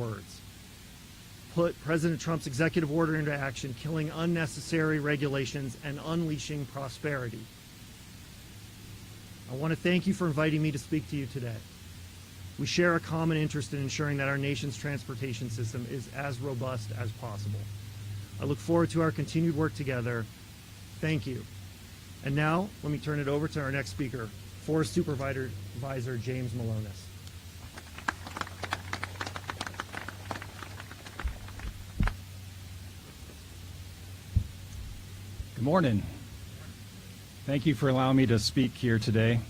words. Put President Trump's executive order into action, killing unnecessary regulations and unleashing prosperity. I want to thank you for inviting me to speak to you today. We share a common interest in ensuring that our nation's transportation system is as robust as possible. I look forward to our continued work together. Thank you. And now, let me turn it over to our next speaker, Forest Supervisor James Malonis. Good morning. Thank you for allowing me to speak here today.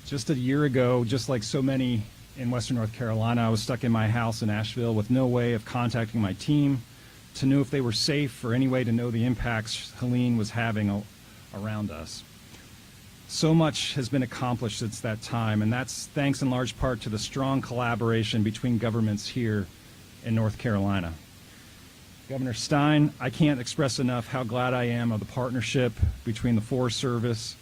Just a year ago, just like so many in Western North Carolina, I was stuck in my house in Asheville with no way of contacting my team to know if they were safe or any way to know the impacts Helene was having around us. So much has been accomplished since that time, and that's thanks in large part to the strong collaboration between governments here in North Carolina. Governor Stein, I can't express enough how glad I am of the partnership between the Forest Service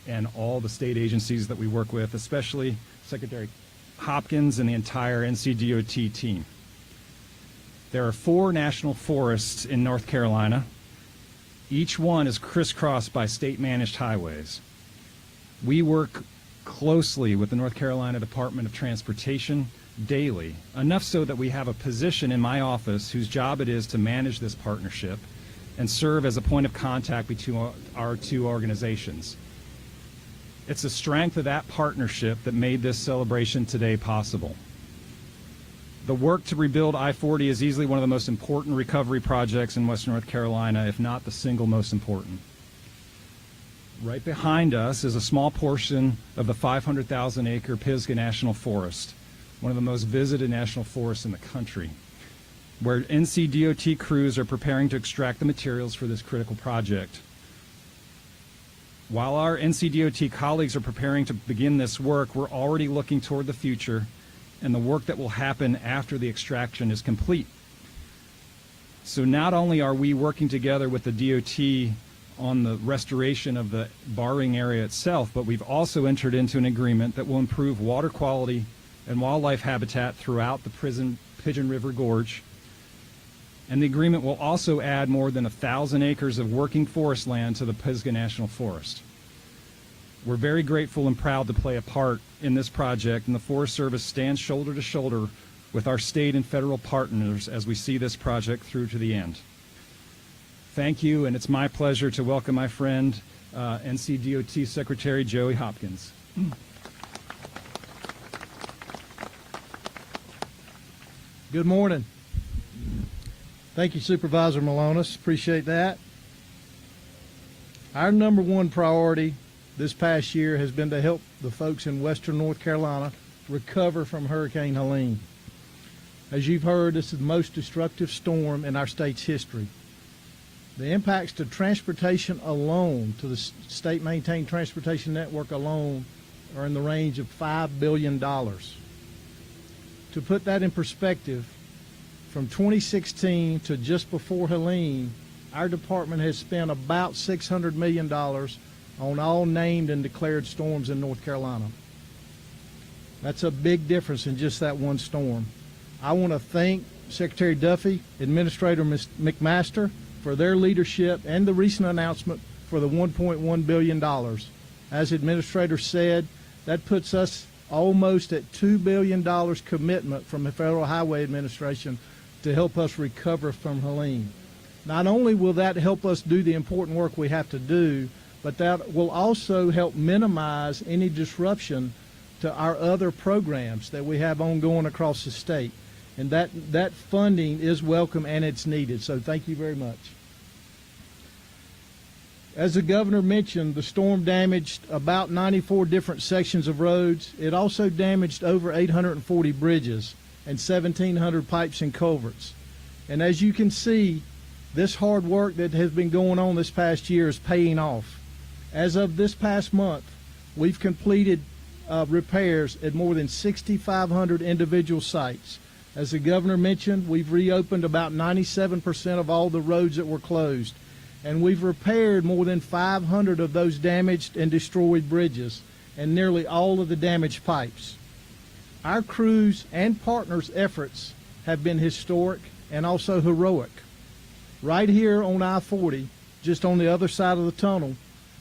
and all the state agencies that we work with, especially Secretary Hopkins and the entire NCDOT team. There are 4 national forests in North Carolina. Each one is crisscrossed by state-managed highways. We work closely with the North Carolina Department of Transportation daily, enough so that we have a position in my office whose job it is to manage this partnership and serve as a point of contact between our 2 organizations. It's the strength of that partnership that made this celebration today possible. The work to rebuild I-40 is easily one of the most important recovery projects in Western North Carolina, if not the single most important. Right behind us is a small portion of the 500,000-acre Pisgah National Forest, one of the most visited national forests in the country, where NCDOT crews are preparing to extract the materials for this critical project. While our NCDOT colleagues are preparing to begin this work, we're already looking toward the future and the work that will happen after the extraction is complete. So not only are we working together with the DOT on the restoration of the borrowing area itself, but we've also entered into an agreement that will improve water quality and wildlife habitat throughout the Pigeon River Gorge. And the agreement will also add more than 1,000 acres of working forest land to the Pisgah National Forest. We're very grateful and proud to play a part in this project, and the Forest Service stands shoulder to shoulder with our state and federal partners as we see this project through to the end. Thank you, and it's my pleasure to welcome my friend, NCDOT Secretary Joey Hopkins. Good morning. Thank you, Supervisor Malonis. Appreciate that. Our number 1 priority this past year has been to help the folks in Western North Carolina recover from Hurricane Helene. As you've heard, this is the most destructive storm in our state's history. The impacts to transportation alone, to the state-maintained transportation network alone, are in the range of $5 billion. To put that in perspective, from 2016 to just before Helene, our department has spent about $600 million on all named and declared storms in North Carolina. That's a big difference in just that one storm. I want to thank Secretary Duffy, Administrator McMaster for their leadership and the recent announcement for the $1.1 billion. As Administrator said, that puts us almost at $2 billion commitment from the Federal Highway Administration to help us recover from Helene. Not only will that help us do the important work we have to do, but that will also help minimize any disruption to our other programs that we have ongoing across the state. And that funding is welcome and it's needed, so thank you very much. As the governor mentioned, the storm damaged about 94 different sections of roads. It also damaged over 840 bridges and 1,700 pipes and culverts. And as you can see, this hard work that has been going on this past year is paying off. As of this past month, we've completed repairs at more than 6,500 individual sites. As the governor mentioned, we've reopened about 97% of all the roads that were closed. And we've repaired more than 500 of those damaged and destroyed bridges and nearly all of the damaged pipes. Our crews and partners' efforts have been historic and also heroic. Right here on I-40, just on the other side of the tunnel,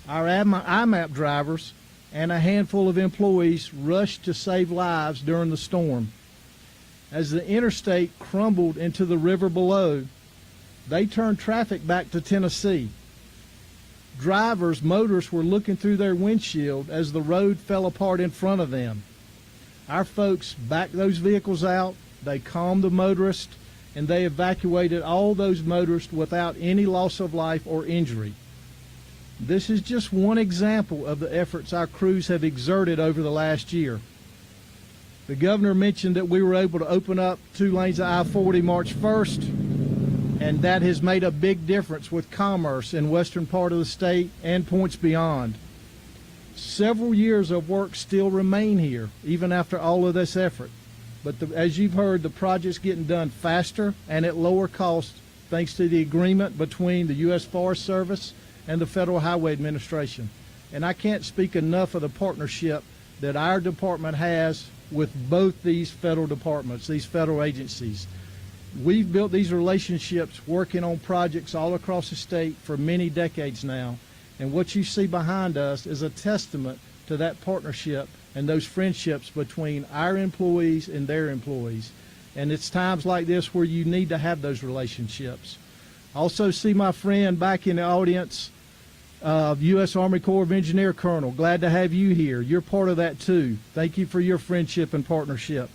our IMAP drivers and a handful of employees rushed to save lives during the storm. As the interstate crumbled into the river below, they turned traffic back to Tennessee. Motorists were looking through their windshield as the road fell apart in front of them. Our folks backed those vehicles out, they calmed the motorists, and they evacuated all those motorists without any loss of life or injury. This is just one example of the efforts our crews have exerted over the last year. The governor mentioned that we were able to open up 2 lanes of I-40 March 1st, and that has made a big difference with commerce in western part of the state and points beyond. Several years of work still remain here, even after all of this effort. But as you've heard, the project's getting done faster and at lower cost thanks to the agreement between the U.S. Forest Service and the Federal Highway Administration. And I can't speak enough of the partnership that our department has with both these federal departments, these federal agencies. We've built these relationships working on projects all across the state for many decades now. And what you see behind us is a testament to that partnership and those friendships between our employees and their employees. And it's times like this where you need to have those relationships. I also see my friend back in the audience, U.S. Army Corps of Engineer Colonel. Glad to have you here. You're part of that too. Thank you for your friendship and partnership.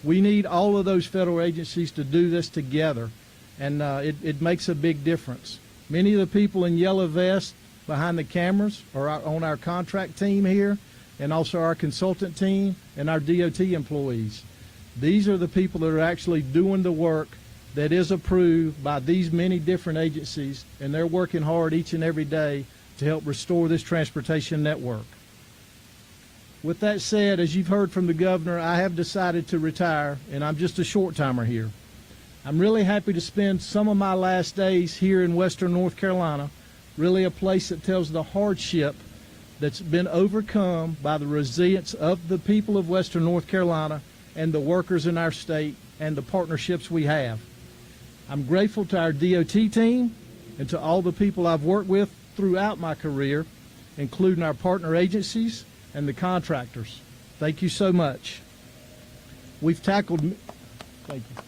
We need all of those federal agencies to do this together, and it makes a big difference. Many of the people in yellow vests behind the cameras are on our contract team here, and also our consultant team and our DOT employees. These are the people that are actually doing the work that is approved by these many different agencies, and they're working hard each and every day to help restore this transportation network. With that said, as you've heard from the governor, I have decided to retire, and I'm just a short-timer here. I'm really happy to spend some of my last days here in western North Carolina, really a place that tells the hardship that's been overcome by the resilience of the people of western North Carolina and the workers in our state and the partnerships we have. I'm grateful to our DOT team and to all the people I've worked with throughout my career, including our partner agencies and the contractors. Thank you so much. We've tackled, thank you.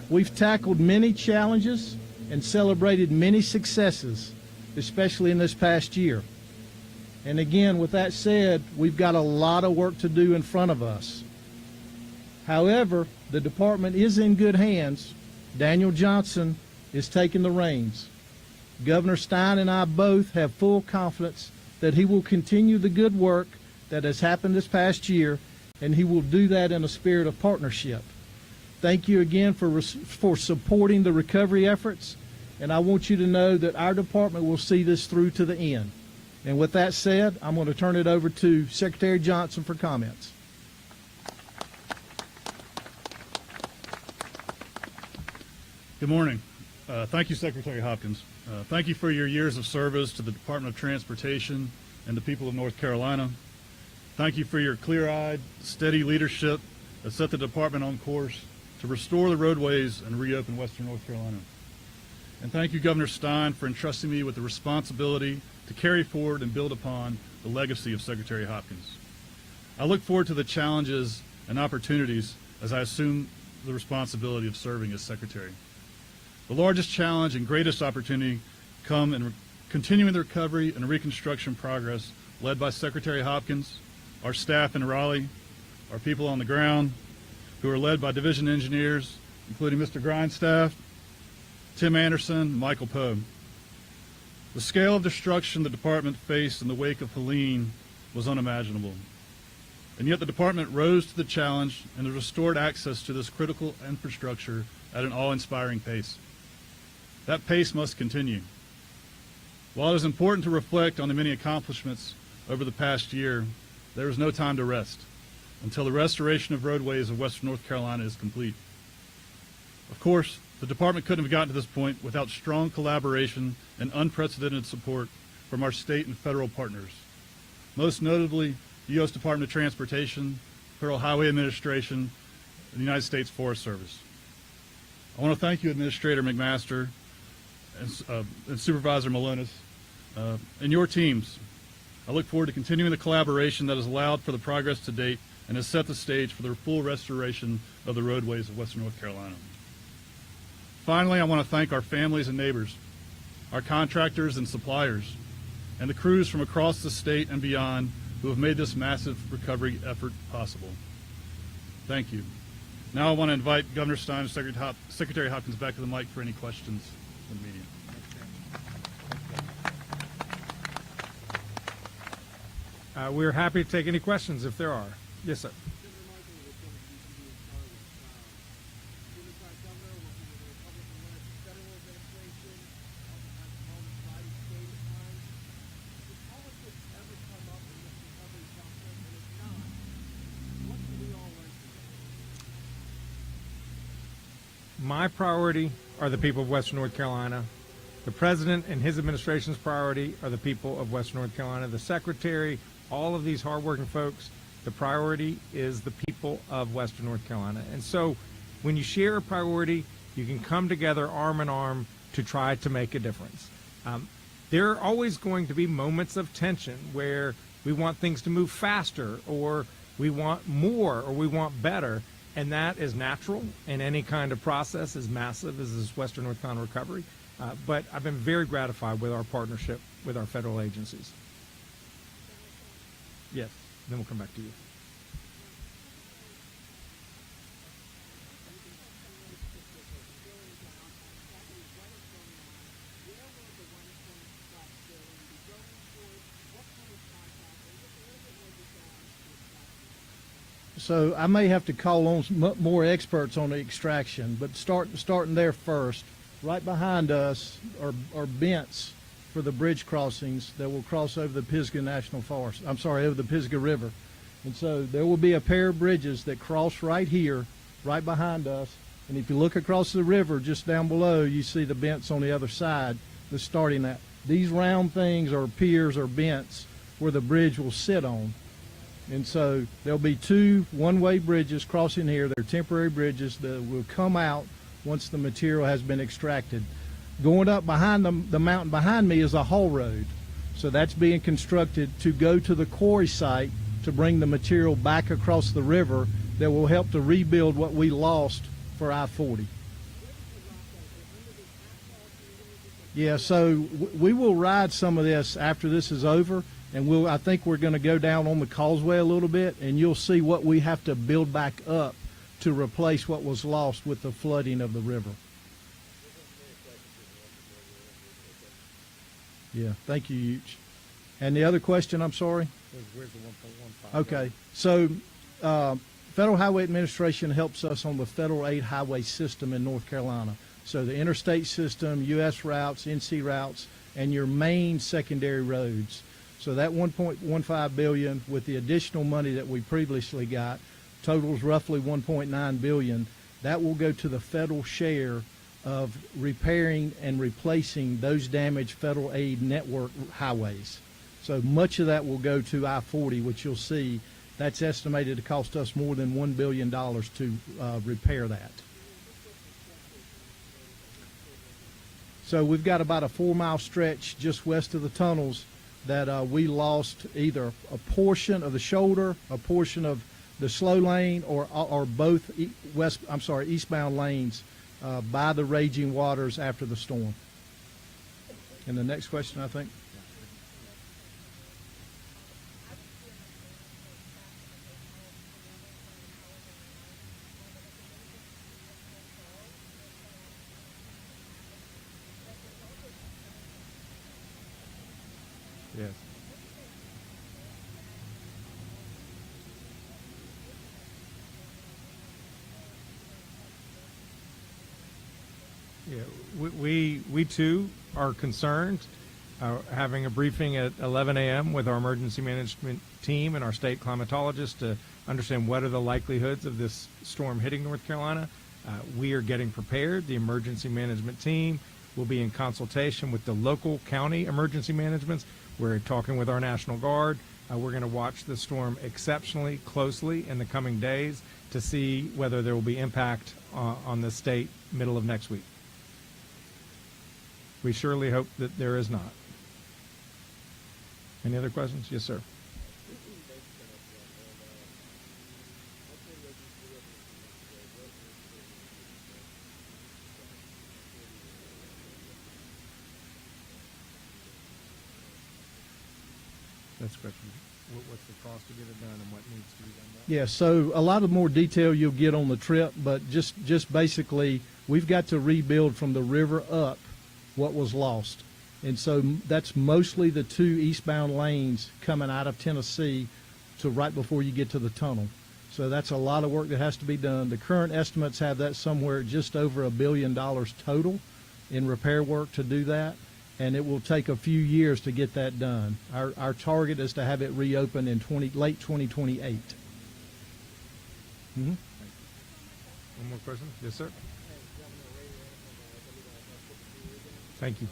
We've tackled many challenges and celebrated many successes, especially in this past year. And again, with that said, we've got a lot of work to do in front of us. However, the department is in good hands. Daniel Johnson is taking the reins. Governor Stein and I both have full confidence that he will continue the good work that has happened this past year, and he will do that in a spirit of partnership. Thank you again for supporting the recovery efforts, and I want you to know that our department will see this through to the end. And with that said, I'm going to turn it over to Secretary Johnson for comments. Good morning. Thank you, Secretary Hopkins. Thank you for your years of service to the Department of Transportation and the people of North Carolina. Thank you for your clear-eyed, steady leadership that set the department on course to restore the roadways and reopen western North Carolina. And thank you, Governor Stein, for entrusting me with the responsibility to carry forward and build upon the legacy of Secretary Hopkins. I look forward to the challenges and opportunities as I assume the responsibility of serving as Secretary. The largest challenge and greatest opportunity come in continuing the recovery and reconstruction progress led by Secretary Hopkins, our staff in Raleigh, our people on the ground, who are led by division engineers, including Mr. Grindstaff, Tim Anderson, Michael Poe. The scale of destruction the department faced in the wake of Helene was unimaginable. And yet the department rose to the challenge and has restored access to this critical infrastructure at an awe-inspiring pace. That pace must continue. While it is important to reflect on the many accomplishments over the past year, there is no time to rest until the restoration of roadways of western North Carolina is complete. Of course, the department couldn't have gotten to this point without strong collaboration and unprecedented support from our state and federal partners. most notably the U.S. Department of Transportation, Federal Highway Administration, and the United States Forest Service. I want to thank you, Administrator McMaster and Supervisor Malonis, and your teams. I look forward to continuing the collaboration that has allowed for the progress to date and has set the stage for the full restoration of the roadways of Western North Carolina. Finally, I want to thank our families and neighbors, our contractors and suppliers, and the crews from across the state and beyond who have made this massive recovery effort possible. Thank you. Now I want to invite Governor Stein and Secretary Hopkins back to the mic for any questions from the media. We're happy to take any questions if there are. Yes, sir. My priority are the people of Western North Carolina. The President and his administration's priority are the people of Western North Carolina. The Secretary, all of these hardworking folks, the priority is the people of Western North Carolina. And so when you share a priority, you can come together arm in arm to try to make a difference. There are always going to be moments of tension where we want things to move faster, or we want more, or we want better. And that is natural in any kind of process as massive as this Western North Carolina recovery. But I've been very gratified with our partnership with our federal agencies. Yes, then we'll come back to you. So I may have to call on some more experts on the extraction, but starting there first. Right behind us are bents for the bridge crossings that will cross over the Pisgah National Forest. I'm sorry, over the Pisgah River. And so there will be a pair of bridges that cross right here, right behind us. And if you look across the river just down below, you see the bents on the other side that's starting that. These round things are piers or bents where the bridge will sit on. And so there'll be two one-way bridges crossing here. They're temporary bridges that will come out once the material has been extracted. Going up behind the mountain behind me is a haul road. So that's being constructed to go to the quarry site to bring the material back across the river that will help to rebuild what we lost for I-40. Yeah, so we will ride some of this after this is over, and I think we're going to go down on the causeway a little bit, and you'll see what we have to build back up to replace what was lost with the flooding of the river. Yeah, thank you, Yuch. And the other question, I'm sorry? Where's the 1.15? Okay, so Federal Highway Administration helps us on the federal aid highway system in North Carolina. So the interstate system, U.S. routes, NC routes, and your main secondary roads. So that $1.15 billion with the additional money that we previously got totals roughly $1.9 billion. That will go to the federal share of repairing and replacing those damaged federal aid network highways. So much of that will go to I-40, which you'll see that's estimated to cost us more than $1 billion to repair that. So we've got about a 4-mile stretch just west of the tunnels that we lost either a portion of the shoulder, a portion of the slow lane, or both eastbound lanes by the raging waters after the storm. And the next question, I think. Yes. Yeah, we too are concerned. Having a briefing at 11 a.m. with our emergency management team and our state climatologist to understand what are the likelihoods of this storm hitting North Carolina. We are getting prepared. The emergency management team will be in consultation with the local county emergency managements. We're talking with our National Guard, We're going to watch the storm exceptionally closely in the coming days to see whether there will be impact on the state middle of next week. We surely hope that there is not. Any other questions? Yes, sir. That's a question. What's the cost to get it done and what needs to be done? Yeah, so a lot of more detail you'll get on the trip, but just basically, we've got to rebuild from the river up what was lost. And so that's mostly the 2 eastbound lanes coming out of Tennessee to right before you get to the tunnel. So that's a lot of work that has to be done. The current estimates have that somewhere just over $1 billion total in repair work to do that, and it will take a few years to get that done. Our target is to have it reopened in late 2028. One more question? Yes, sir. Thank you.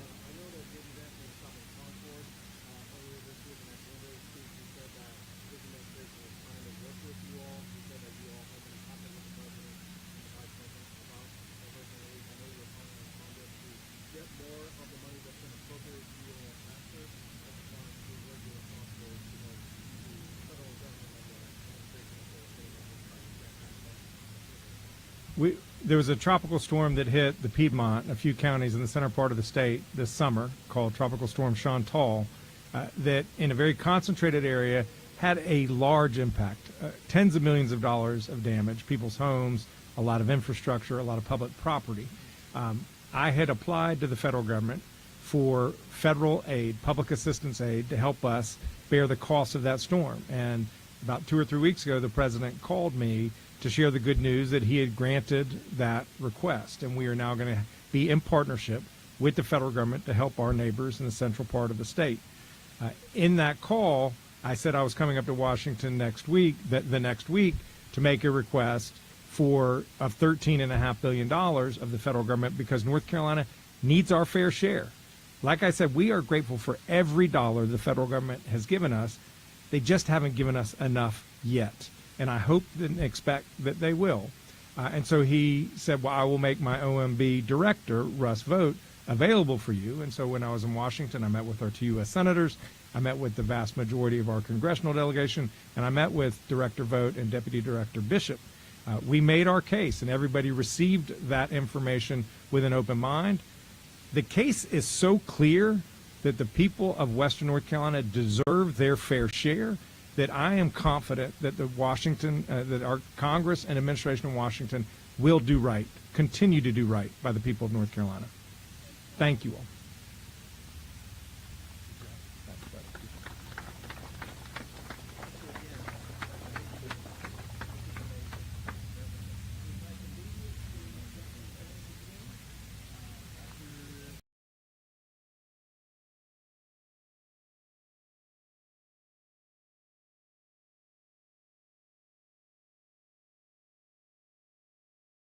There was a tropical storm that hit the Piedmont and a few counties in the center part of the state this summer called Tropical Storm Chantal that in a very concentrated area had a large impact, tens of millions of dollars of damage, people's homes, a lot of infrastructure, a lot of public property. I had applied to the federal government for federal aid, public assistance aid, to help us bear the cost of that storm. And about 2 or 3 weeks ago, the president called me to share the good news that he had granted that request. And we are now going to be in partnership with the federal government to help our neighbors in the central part of the state. In that call, I said I was coming up to Washington next week, the next week, to make a request of $13.5 billion of the federal government because North Carolina needs our fair share. Like I said, we are grateful for every dollar the federal government has given us. They just haven't given us enough yet. And I hope and expect that they will. And so he said, well, I will make my OMB director, Russ Vogt, available for you. And so when I was in Washington, I met with our 2 U.S. senators, I met with the vast majority of our congressional delegation, and I met with Director Vogt and Deputy Director Bishop. We made our case, and everybody received that information with an open mind. The case is so clear that the people of Western North Carolina deserve their fair share that I am confident that that our Congress and administration in Washington will do right, continue to do right by the people of North Carolina. Thank you all.